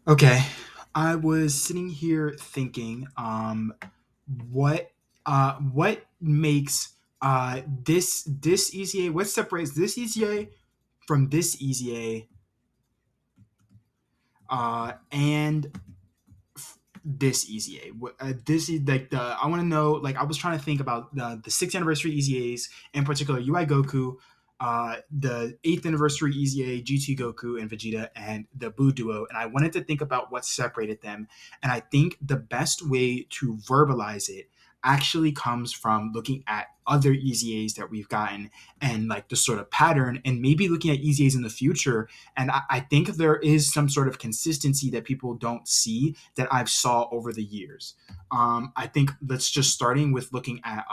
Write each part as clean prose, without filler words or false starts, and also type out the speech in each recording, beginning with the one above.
Okay, I was sitting here thinking, what what makes this EZA? What separates this EZA from this EZA, and this EZA? This is like the I want to know. Like I was trying to think about the sixth anniversary EZAs, in particular UI Goku, the eighth anniversary EZA, GT Goku and Vegeta, and the Buu duo, and I wanted to think about what separated them. And I think the best way to verbalize it actually comes from looking at other EZAs that we've gotten and like the sort of pattern, and maybe looking at EZAs in the future. And I think there is some sort of consistency that people don't see that I've saw over the years. I think let's just starting with looking at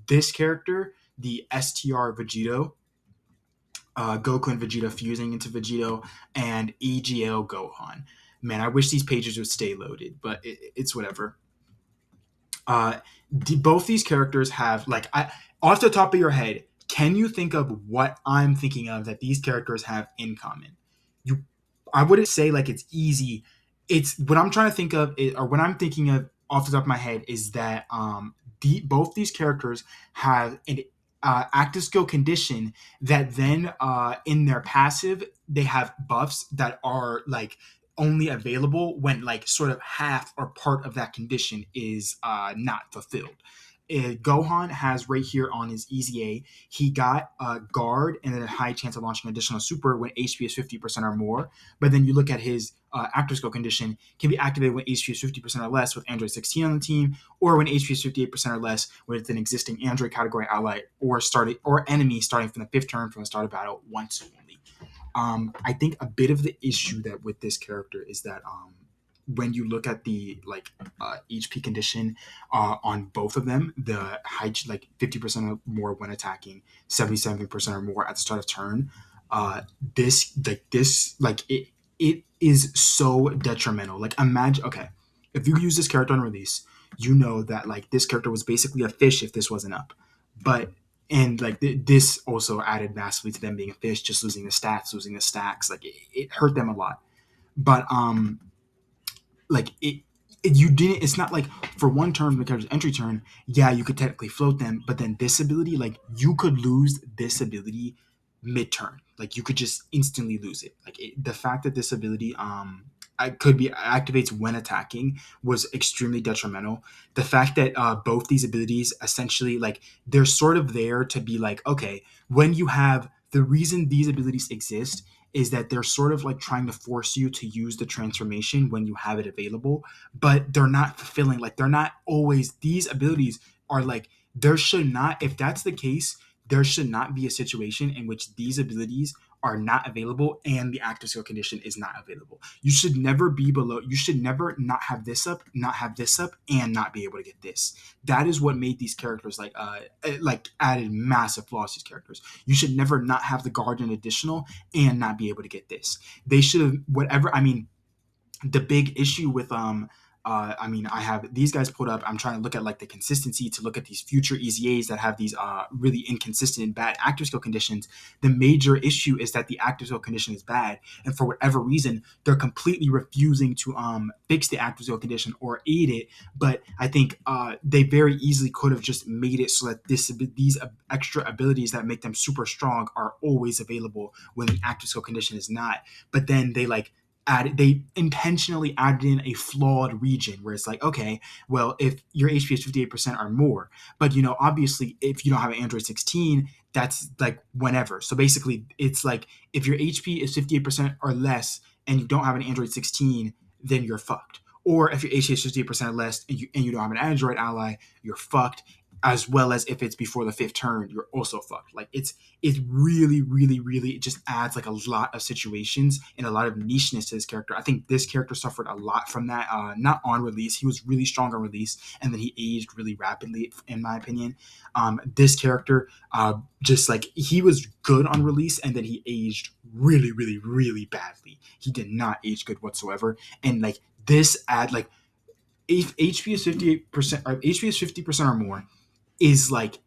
this character, the STR Vegito, Goku and Vegeta fusing into Vegito, and EGL Gohan. Man, I wish these pages would stay loaded, but it's whatever. Both these characters have like off the top of your head, can you think of what I'm thinking of that these characters have in common? You, I wouldn't say like it's easy. It's what I'm trying to think of, or what I'm thinking of off the top of my head is that both these characters have an active skill condition that then in their passive they have buffs that are like only available when like sort of half or part of that condition is not fulfilled. Gohan has right here on his EZA, he got a guard and then a high chance of launching additional super when HP is 50% or more. But then you look at his active skill condition, can be activated when HP is 50% or less with Android 16 on the team, or when HP is 58% or less with an existing Android category ally or enemy starting from the fifth turn from the start of battle once only. I think a bit of the issue that with this character is that when you look at the like HP condition on both of them, the high like 50% or more when attacking, 77% or more at the start of turn. It is so detrimental. Like imagine, okay, if you use this character on release, you know that like this character was basically a fish if this wasn't up, but and like this also added massively to them being a fish, just losing the stats, losing the stacks. Like it hurt them a lot. But like you didn't. It's not like for one turn from the character's entry turn. Yeah, you could technically float them, but then this ability, like you could lose this ability mid turn. Like you could just instantly lose it. Like the fact that this ability I could be activates when attacking was extremely detrimental. The fact that both these abilities essentially like they're sort of there to be like, okay, when you have the reason these abilities exist is that they're sort of like trying to force you to use the transformation when you have it available, but they're not fulfilling. Like they're not always, these abilities are like, there should not, if that's the case, there should not be a situation in which these abilities are not available and the active skill condition is not available. You should never be below, you should never not have this up, not have this up, and not be able to get this. That is what made these characters like added massive flaws to these characters. You should never not have the guardian additional and not be able to get this. They should have whatever. I mean, the big issue with I mean, I have these guys pulled up. I'm trying to look at like the consistency to look at these future EZAs that have these really inconsistent and bad active skill conditions. The major issue is that the active skill condition is bad, and for whatever reason, they're completely refusing to fix the active skill condition or aid it. But I think they very easily could have just made it so that these extra abilities that make them super strong are always available when the active skill condition is not. But then they intentionally added in a flawed region where it's like, okay, well, if your HP is 58% or more, but obviously if you don't have an Android 16, that's like whenever. So basically it's like if your HP is 58% or less and you don't have an Android 16, then you're fucked. Or if your HP is 58% or less and you don't have an Android ally, you're fucked. As well as if it's before the fifth turn, you're also fucked. Like it's really, really, really, it just adds like a lot of situations and a lot of nicheness to this character. I think this character suffered a lot from that. Not on release, he was really strong on release, and then he aged really rapidly, in my opinion. This character, just like he was good on release, and then he aged really, really, really badly. He did not age good whatsoever, and like this ad, like if HP is 58% or HP is 50% or more is like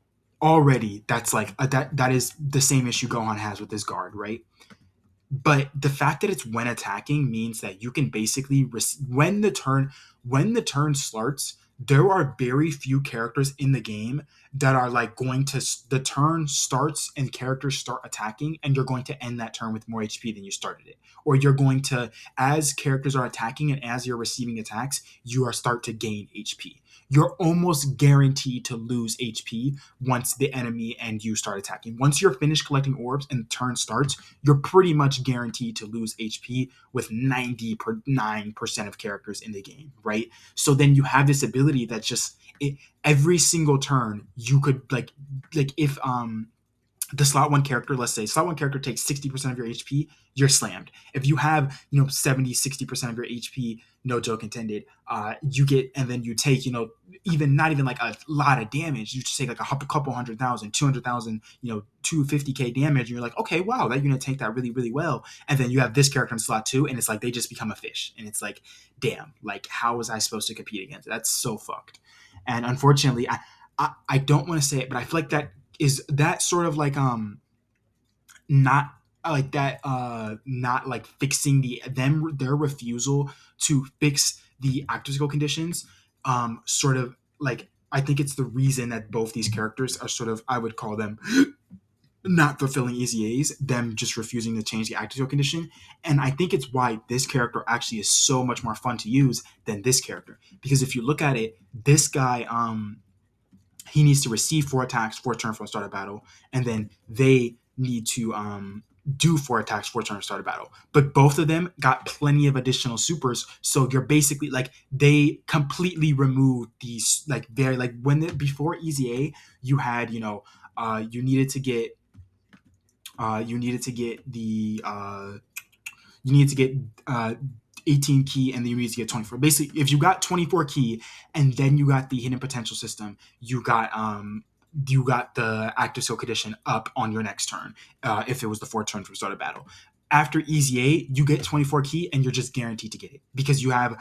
already that's like that is the same issue Gohan has with his guard, right? But the fact that it's when attacking means that you can basically when the turn starts, there are very few characters in the game that are like going to the turn starts and characters start attacking, and you're going to end that turn with more HP than you started it. Or you're going to, as characters are attacking and as you're receiving attacks, you are start to gain HP. You're almost guaranteed to lose HP once the enemy and you start attacking. Once you're finished collecting orbs and the turn starts, you're pretty much guaranteed to lose HP with 99% of characters in the game, right? So then you have this ability that just every single turn you could like if the slot one character, let's say slot one character takes 60% of your HP, you're slammed. If you have, 70, 60% of your HP, no joke intended, you get, and then you take, even not even like a lot of damage, you just take like a couple 100,000, 200,000, 250k damage, and you're like, okay, wow, that unit tanked that really, really well. And then you have this character in slot two, and it's like they just become a fish. And it's like, damn, like, how was I supposed to compete against it? That's so fucked. And unfortunately, I don't want to say it, but I feel like that is that sort of like not like that not like fixing their refusal to fix the active skill conditions, sort of like I think it's the reason that both these characters are sort of, I would call them, not fulfilling easy A's, them just refusing to change the active skill condition. And I think it's why this character actually is so much more fun to use than this character, because if you look at it, this guy he needs to receive four attacks, four turns from the start of battle, and then they need to do four attacks, four turns start of battle. But both of them got plenty of additional supers, so you're basically like they completely removed these like very like before Easy A, you had you needed to get you needed to get the you need to get 18 key, and then you need to get 24. Basically, if you got 24 key and then you got the hidden potential system, you got the active skill condition up on your next turn, if it was the four turn from start of battle. After Easy A, you get 24 key and you're just guaranteed to get it because you have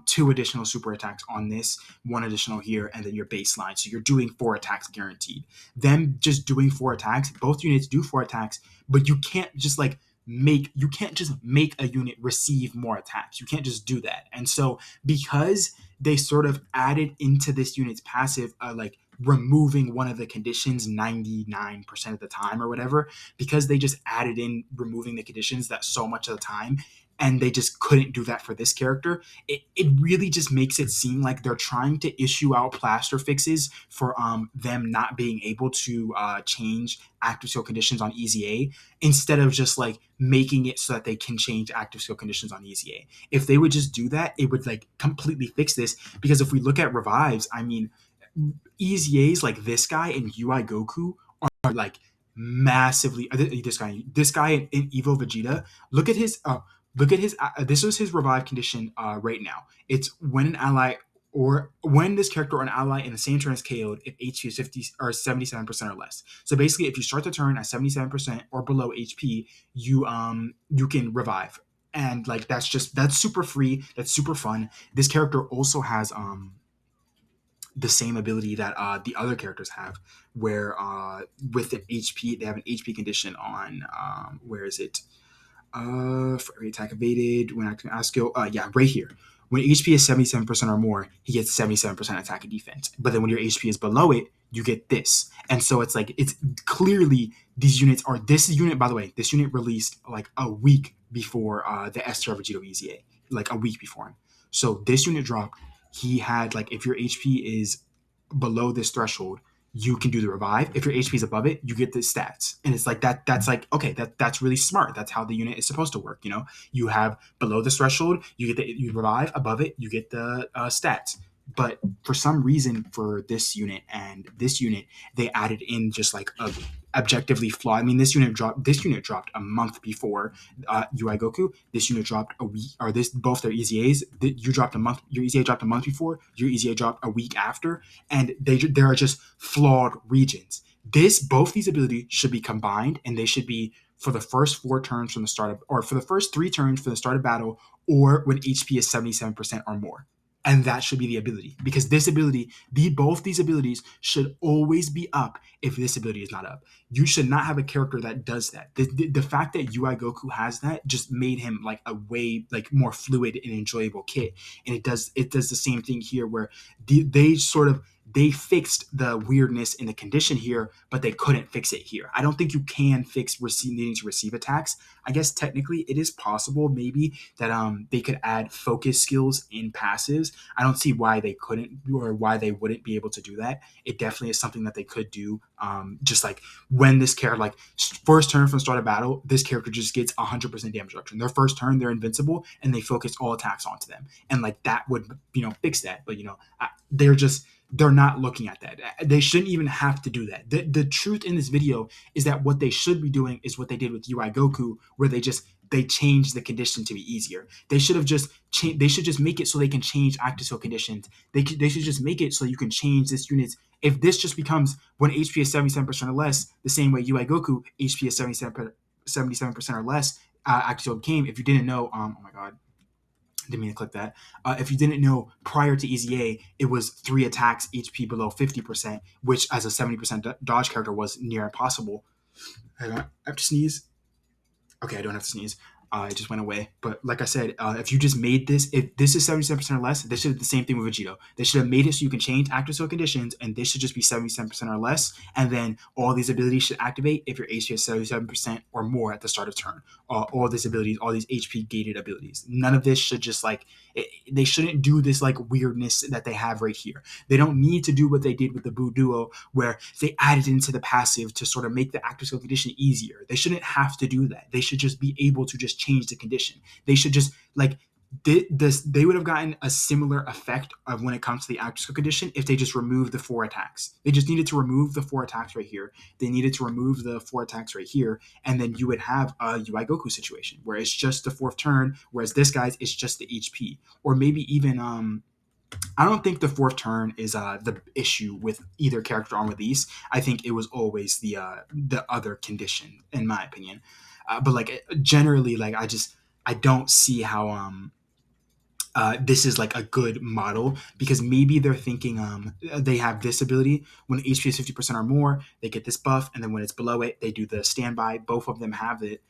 two additional super attacks on this, one additional here, and then your baseline. So you're doing four attacks guaranteed. Them just doing four attacks, both units do four attacks, but you can't just make a unit receive more attacks. You can't just do that. And so because they sort of added into this unit's passive, like removing one of the conditions 99% of the time or whatever, because they just added in removing the conditions that so much of the time, and they just couldn't do that for this character, it really just makes it seem like they're trying to issue out plaster fixes for them not being able to change active skill conditions on Easy A, instead of just like making it so that they can change active skill conditions on Easy A. If they would just do that, it would like completely fix this, because if we look at revives, I mean, Easy A's like this guy and UI Goku are like massively, this guy in Evo Vegeta. Look at his this was his revive condition right now. It's when an ally or when this character or an ally in the same turn is KO'd if HP is 50 or 77% or less. So basically, if you start the turn at 77% or below HP, you can revive. And like that's super free, that's super fun. This character also has the same ability that the other characters have, where with an HP, they have an HP condition on where is it? For every attack evaded when acting a skill. Yeah, right here. When HP is 77% or more, he gets 77% attack and defense. But then when your HP is below it, you get this. And so it's like, it's clearly these units are, this unit, by the way, this unit released like a week before the Esther Vegito Easy A, like a week before him. So this unit dropped. He had like, if your HP is below this threshold, you can do the revive. If your HP is above it, you get the stats. And it's like that. That's like, okay, that's really smart. That's how the unit is supposed to work. You have below this threshold, you revive. Above it, you get the stats. But for some reason, for this unit and this unit, they added in just like a objectively flawed. I mean, this unit dropped a month before UI Goku. This unit dropped a week, or this both their Easy A's. You dropped a month. Your Easy A dropped a month before. Your Easy A dropped a week after, and there are just flawed regions. Both these abilities should be combined, and they should be for the first four turns from the start of, or for the first three turns for the start of battle, or when HP is 77% or more. and that should be the ability, because this ability, both these abilities should always be up if this ability is not up. You should not have a character that does that. The fact that UI Goku has that just made him like a way like more fluid and enjoyable kit, and it does the same thing here where they sort of they fixed the weirdness in the condition here, but they couldn't fix it here. I don't think you can fix needing to receive attacks. I guess technically it is possible maybe that they could add focus skills in passives. I don't see why they couldn't or why they wouldn't be able to do that. It definitely is something that they could do. Just like when this character, like first turn from start of battle, this character just gets 100% damage reduction. Their first turn, they're invincible, and they focus all attacks onto them, and like that would fix that. But they're not looking at that. They shouldn't even have to do that. The truth in this video is that what they should be doing is what they did with UI Goku, where they changed the condition to be easier. They should have just changed. They should just make it so they can change active skill conditions. They should just make it so you can change this unit's. If this just becomes when HP is 77% or less, the same way UI Goku HP is 77% or less, active skill became. If you didn't know, oh my god, didn't mean to click that. If you didn't know, prior to EZA, it was 3 attacks HP below 50%, which as a 70% dodge character was near impossible. I have to sneeze. Okay, I don't have to sneeze. It just went away. But like I said, if you just made this, if this is 77% or less, they should have the same thing with Vegito. They should have made it so you can change active skill conditions, and this should just be 77% or less. And then all these abilities should activate if your HP is 77% or more at the start of turn. All these abilities, all these HP gated abilities. None of this should just they shouldn't do this like weirdness that they have right here. They don't need to do what they did with the Buu Duo, where they added into the passive to sort of make the active skill condition easier. They shouldn't have to do that. They should just be able to just change the condition. They should just like they would have gotten a similar effect of when it comes to the active skill condition if they just removed the 4 attacks. They just needed to remove the 4 attacks right here. They needed to remove the 4 attacks right here, and then you would have a UI Goku situation where it's just the 4th turn, whereas this guy's is just the HP. Or maybe even I don't think the 4th turn is the issue with either character on release. I think it was always the other condition, in my opinion. But like generally, like I don't see how this is like a good model, because maybe they're thinking they have this ability when HP is 50% or more, they get this buff, and then when it's below it, they do the standby. Both of them have it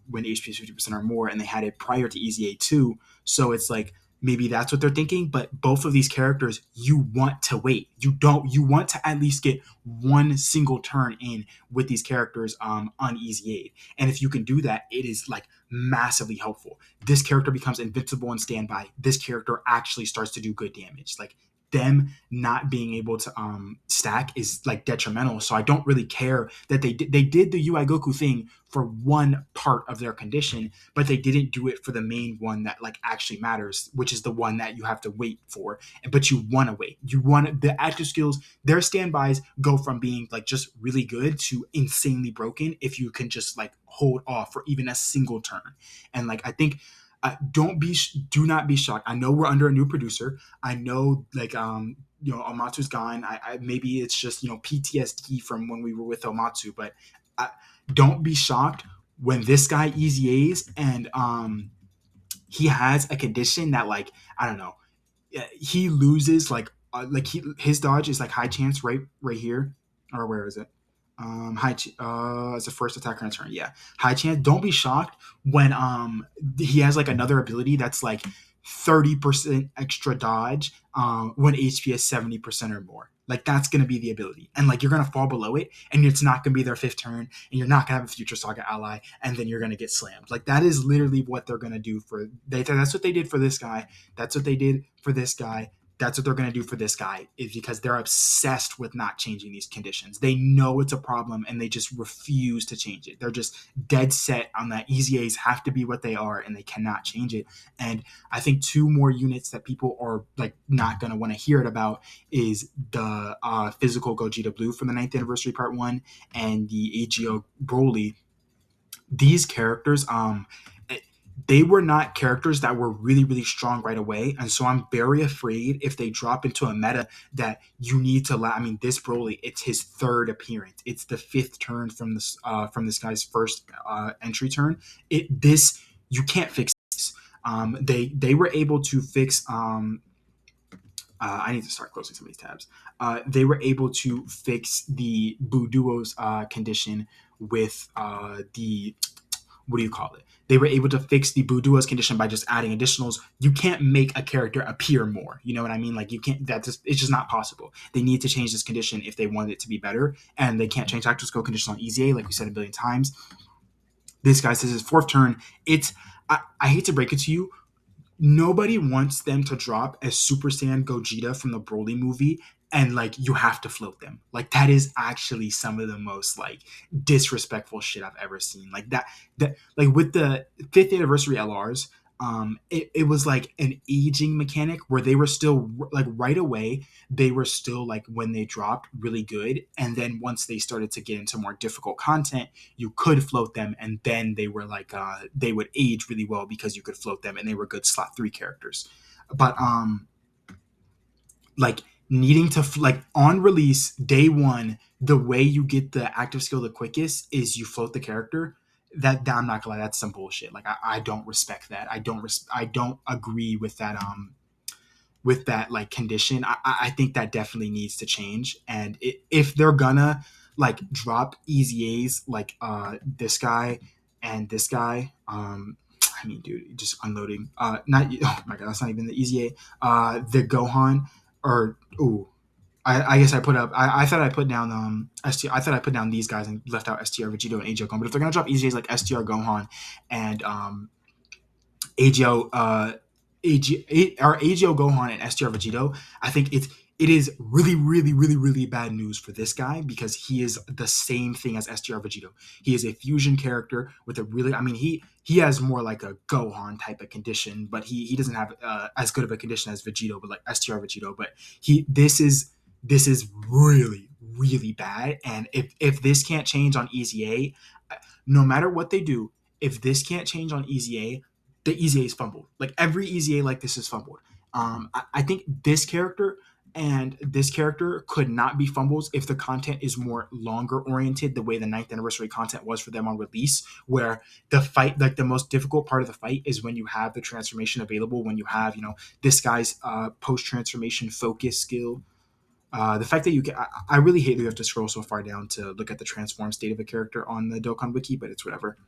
when HP is 50% or more, and they had it prior to EZA 2. So it's like maybe that's what they're thinking. But both of these characters, you want to wait. You want to at least get one single turn in with these characters on EZA. And if you can do that, it is like massively helpful. This character becomes invincible in standby. This character actually starts to do good damage. Like them not being able to stack is like detrimental. So I don't really care that they did the UI Goku thing for one part of their condition, but they didn't do it for the main one that like actually matters, which is the one that you have to wait for. But you want to wait. You want the active skills. Their standbys go from being like just really good to insanely broken if you can just like hold off for even a single turn. And like I think do not be shocked. I know we're under a new producer. I know like Omatsu's gone. I maybe it's just PTSD from when we were with Omatsu, but don't be shocked when this guy EZAs and he has a condition that like I don't know, he loses his dodge is like high chance right here, or where is it? As a first attacker in a turn, yeah, high chance. Don't be shocked when he has like another ability that's like 30% extra dodge when HP is 70% or more. Like that's gonna be the ability, and like you're gonna fall below it, and it's not gonna be their 5th turn, and you're not gonna have a future saga ally, and then you're gonna get slammed. Like that is literally what they're gonna do for. That's what they did for this guy. That's what they did for this guy. That's what they're going to do for this guy, is because they're obsessed with not changing these conditions. They know it's a problem, and they just refuse to change it. They're just dead set on that. EZAs have to be what they are, and they cannot change it. And I think 2 more units that people are like not going to want to hear it about is the physical Gogeta Blue from the 9th anniversary part 1 and the AGO Broly. These characters, they were not characters that were really, really strong right away. And so I'm very afraid if they drop into a meta that you need to I mean, this Broly, it's his 3rd appearance. It's the 5th turn from this guy's first entry turn. You can't fix this. They were able to fix I need to start closing some of these tabs. They were able to fix the Buduo's condition with the what do you call it? They were able to fix the Budua's condition by just adding additionals. You can't make a character appear more. You know what I mean? Like you can't. That just it's just not possible. They need to change this condition if they want it to be better, and they can't change active skill condition on EZA like we said a billion times. This guy says his fourth turn. It's I hate to break it to you, nobody wants them to drop as Super Saiyan Gogeta from the Broly movie, and like you have to float them. Like that is actually some of the most like disrespectful shit I've ever seen. Like that like with the fifth anniversary LRs, it was like an aging mechanic where they were still like right away they were still like when they dropped really good, and then once they started to get into more difficult content you could float them, and then they were like they would age really well because you could float them and they were good slot 3 characters. But like needing to like on release day one, the way you get the active skill the quickest is you float the character. That I'm not gonna lie, that's some bullshit. Like I don't respect that. I don't agree with that like condition. I think that definitely needs to change. And if they're gonna like drop easy A's like this guy and this guy, I mean, dude, just unloading. Not oh my god, that's not even the easy A. The Gohan or ooh. I guess I put up. I thought I put down STR. I thought I put down these guys and left out STR Vegito and AGO Gohan. But if they're gonna drop easy A's like STR Gohan and AGO or AGO Gohan and STR Vegito, I think it is really, really, really, really bad news for this guy because he is the same thing as STR Vegito. He is a fusion character with a really, I mean, he has more like a Gohan type of condition, but he doesn't have as good of a condition as Vegito, but like STR Vegito. But this is really, really bad. And if this can't change on Easy A, no matter what they do, if this can't change on Easy A, the Easy A is fumbled. Like every Easy A like this is fumbled. I think this character and this character could not be fumbles if the content is more longer oriented, the way the ninth anniversary content was for them on release, where the fight, like the most difficult part of the fight is when you have the transformation available, when you have, you know, this guy's post transformation focus skill. The fact that you can, I really hate that you have to scroll so far down to look at the transform state of a character on the Dokkan wiki, but it's whatever.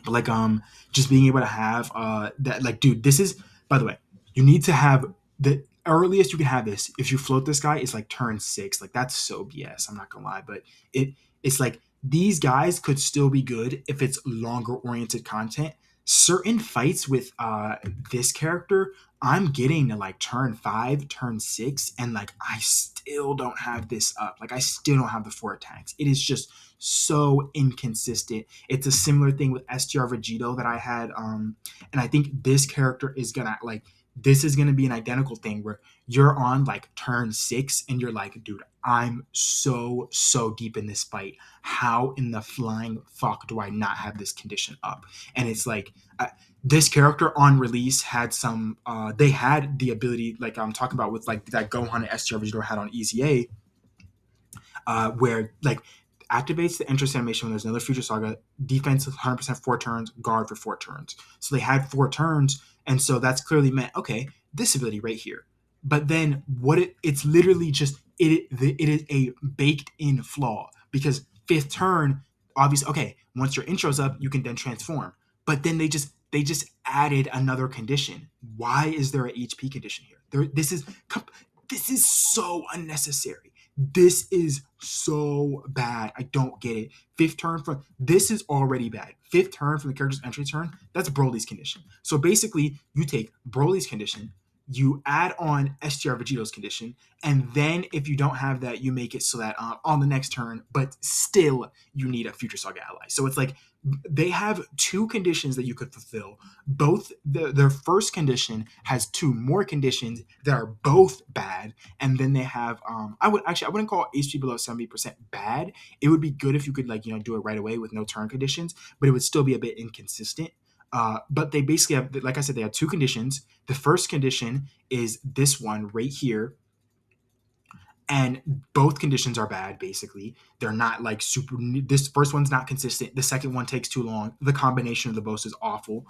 But like just being able to have that, like, dude, this is, by the way, you need to have the earliest you can have this if you float this guy is like turn 6. Like that's so BS, I'm not gonna lie. But it's like these guys could still be good if it's longer oriented content. Certain fights with this character, I'm getting to like turn 5, turn 6, and like I still don't have this up. Like I still don't have the 4 attacks. It is just so inconsistent. It's a similar thing with STR Vegito that I had. And I think this character is gonna like this is gonna be an identical thing where you're on like turn 6 and you're like, dude, I'm so deep in this fight. How in the flying fuck do I not have this condition up? And it's like this character on release had some. They had the ability, like I'm talking about with like that Gohan and STR Vegito had on EZA, where like activates the interest animation when there's another Future Saga. Defense 100% 4 turns, guard for 4 turns. So they had 4 turns, and so that's clearly meant okay, this ability right here. But then what it's literally just it is a baked in flaw because 5th turn, obviously okay, once your intro's up, you can then transform. But then they just added another condition. Why is there an HP condition here? This is so unnecessary. This is so bad. I don't get it. 5th turn from this is already bad. 5th turn from the character's entry turn, that's Broly's condition. So basically, you take Broly's condition, you add on STR Vegito's condition, and then if you don't have that, you make it so that on the next turn, but still you need a Future Saga ally. So it's like they have 2 conditions that you could fulfill. Both their first condition has 2 more conditions that are both bad, and then they have I wouldn't call HP below 70% bad. It would be good if you could like do it right away with no turn conditions, but it would still be a bit inconsistent. But they basically have, like I said, they have 2 conditions. The first condition is this one right here, and both conditions are bad. Basically, they're not like super. This first one's not consistent. The second one takes too long. The combination of the both is awful.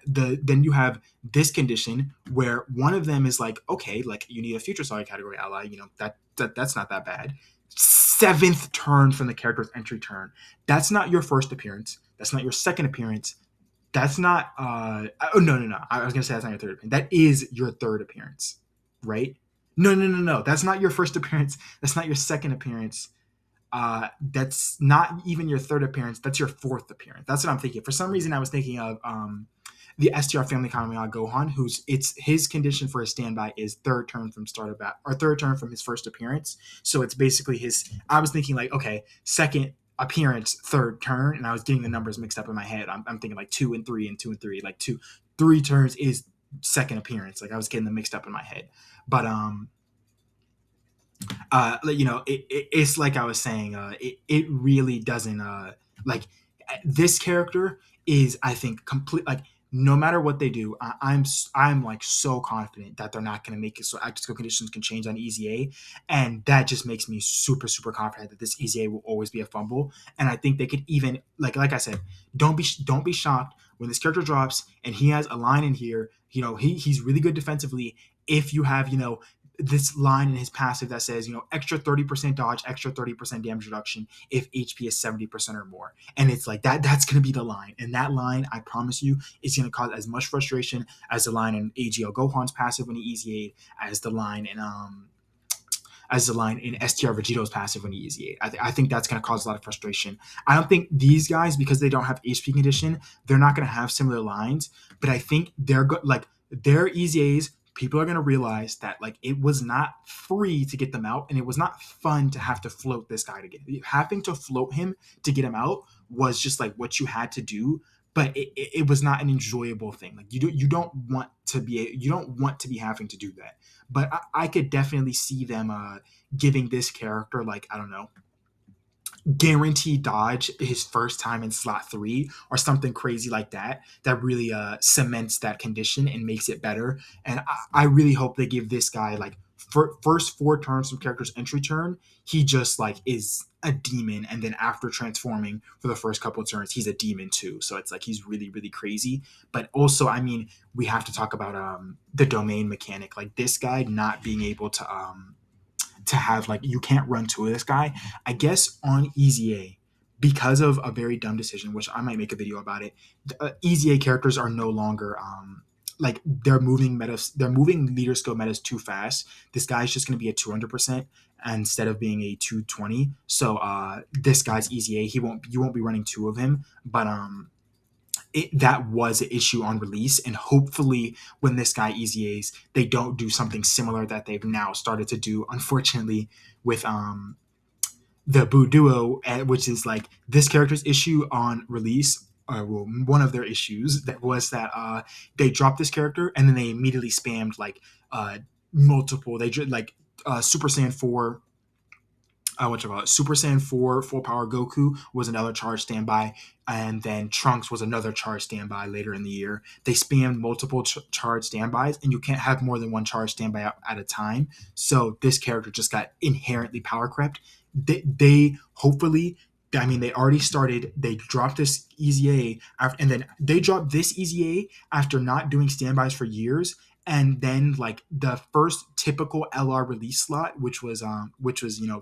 Then you have this condition where one of them is like, okay, like you need a future solid category ally. That's not that bad. Seventh turn from the character's entry turn. That's not your first appearance. That's not your second appearance. That's not. Oh, no. I was gonna say that's not your third appearance. That is your third appearance, right? No. That's not your first appearance. That's not your second appearance. That's not even your third appearance. That's your fourth appearance. That's what I'm thinking. For some reason, I was thinking of the STR Family Kamiya Gohan, who's it's his condition for a standby is third turn from start of bat or third turn from his first appearance. So it's basically his. I was thinking like, okay, second appearance, third turn, and I was getting the numbers mixed up in my head. I'm thinking like 2 and 3 and 2 and 3, like three turns is second appearance. Like I was getting them mixed up in my head, but it's like I was saying, it really doesn't like this character is, I think, complete. Like no matter what they do, I'm like so confident that they're not going to make it so active skill conditions can change on EZA, and that just makes me super confident that this EZA will always be a fumble. And I think they could even like I said, don't be shocked when this character drops and he has a line in here. He's really good defensively. If you have this line in his passive that says, extra 30% dodge, extra 30% damage reduction if HP is 70% or more. And it's like that's going to be the line. And that line, I promise you, is going to cause as much frustration as the line in AGL Gohan's passive when he EZA'd, as the line in STR Vegeto's passive when he EZA'd. I think that's going to cause a lot of frustration. I don't think these guys, because they don't have HP condition, they're not going to have similar lines. But I think they're like their EZAs, people are going to realize that like it was not free to get them out, and it was not fun to have to float this guy to get having to float him to get him out was just like what you had to do, but it was not an enjoyable thing. Like you don't want to be having to do that. But I could definitely see them giving this character, like, I don't know, guaranteed dodge his first time in slot 3 or something crazy like that really cements that condition and makes it better. And I really hope they give this guy like first 4 turns from character's entry turn, he just like is a demon, and then after transforming for the first couple of turns, he's a demon too. So it's like he's really crazy. But also, I mean, we have to talk about the domain mechanic, like this guy not being able to have, like, you can't run to this guy. I guess on EZA, because of a very dumb decision, which I might make a video about it, EZA characters are no longer like they're moving leader skill metas too fast. This guy's just going to be a 200% instead of being a 220. So this guy's EZA, you won't be running 2 of him, but that was an issue on release, and hopefully when this guy EZAs, they don't do something similar that they've now started to do, unfortunately, with the Boo Duo, which is like this character's issue on release. Well, one of their issues that was that they dropped this character and then they immediately spammed like multiple. They like Super Saiyan 4. Super Saiyan 4 full power Goku was another charge standby, and then Trunks was another charge standby later in the year. They spammed multiple charge standbys, and you can't have more than one charge standby at a time. So this character just got inherently power crept. They hopefully, I mean, they already started. They dropped this EZA and then they dropped this EZA after not doing standbys for years. And then like the first typical LR release slot, which was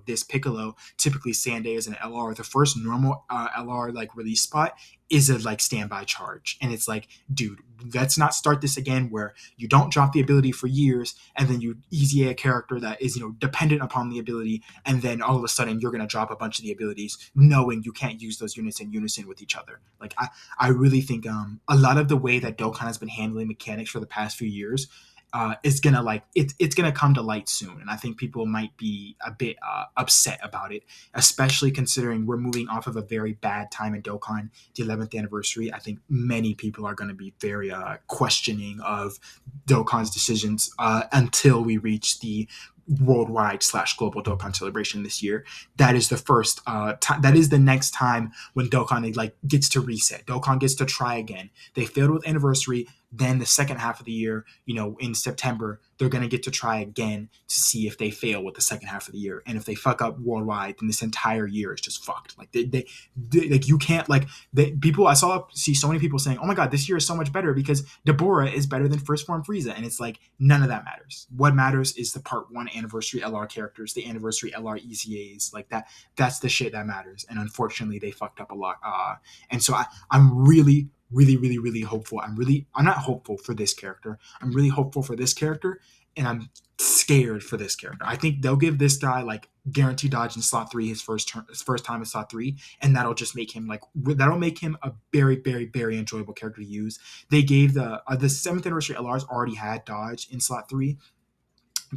this Piccolo, typically Sunday is an LR. The first normal LR like release spot is a like standby charge, and it's like, dude, let's not start this again where you don't drop the ability for years and then you easy a character that is dependent upon the ability, and then all of a sudden you're gonna drop a bunch of the abilities knowing you can't use those units in unison with each other. Like I really think a lot of the way that Dokkan has been handling mechanics for the past few years is gonna like it's gonna come to light soon, and I think people might be a bit upset about it, especially considering we're moving off of a very bad time in Dokkan, the 11th anniversary. I think many people are going to be very questioning of Dokkan's decisions until we reach the worldwide / global Dokkan celebration this year. That is the first that is the next time when Dokkan like gets to reset. Dokkan gets to try again. They failed with anniversary. Then the second half of the year, in September, they're going to get to try again to see if they fail with the second half of the year. And if they fuck up worldwide, then this entire year is just fucked. Like like you can't like people. See so many people saying, "Oh my god, this year is so much better because Deborah is better than First Form Frieza," and it's like none of that matters. What matters is the Part One anniversary LR characters, the anniversary LR ECAs, like that. That's the shit that matters. And unfortunately, they fucked up a lot. And so I'm really, really, really, really hopeful. I'm not hopeful for this character. I'm really hopeful for this character, and I'm scared for this character. I think they'll give this guy like guaranteed dodge in slot 3 his first time in slot 3, and that'll make him a very, very, very enjoyable character to use. They gave the 7th anniversary LRs already had dodge in slot 3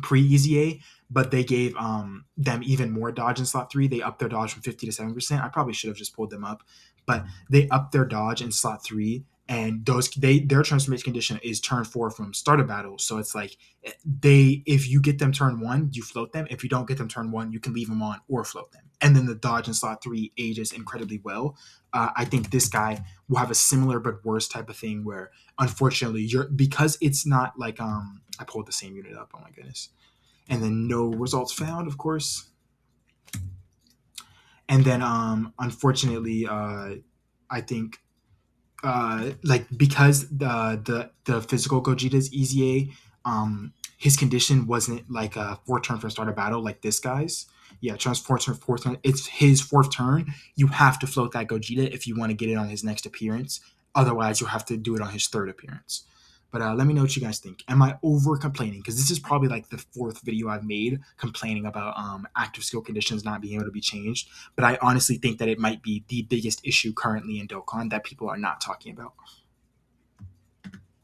pre-EZA, but they gave them even more dodge in slot 3. They upped their dodge from 50 to 7%. I probably should have just pulled them up, but they upped their dodge in slot 3, and their transformation condition is turn 4 from start of battle. So it's like if you get them turn 1, you float them. If you don't get them turn 1, you can leave them on or float them. And then the dodge in slot 3 ages incredibly well. I think this guy will have a similar but worse type of thing where, unfortunately, because it's not like I pulled the same unit up. Oh my goodness. And then no results found, of course. And then unfortunately, I think like because the physical Gogeta's EZA, his condition wasn't like a 4 turn for start of battle like this guy's. Yeah, turns 4 turn. It's his 4th turn. You have to float that Gogeta if you want to get it on his next appearance. Otherwise, you'll have to do it on his 3rd appearance. But let me know what you guys think. Am I over complaining? Because this is probably like the 4th video I've made complaining about active skill conditions not being able to be changed. But I honestly think that it might be the biggest issue currently in Dokkan that people are not talking about.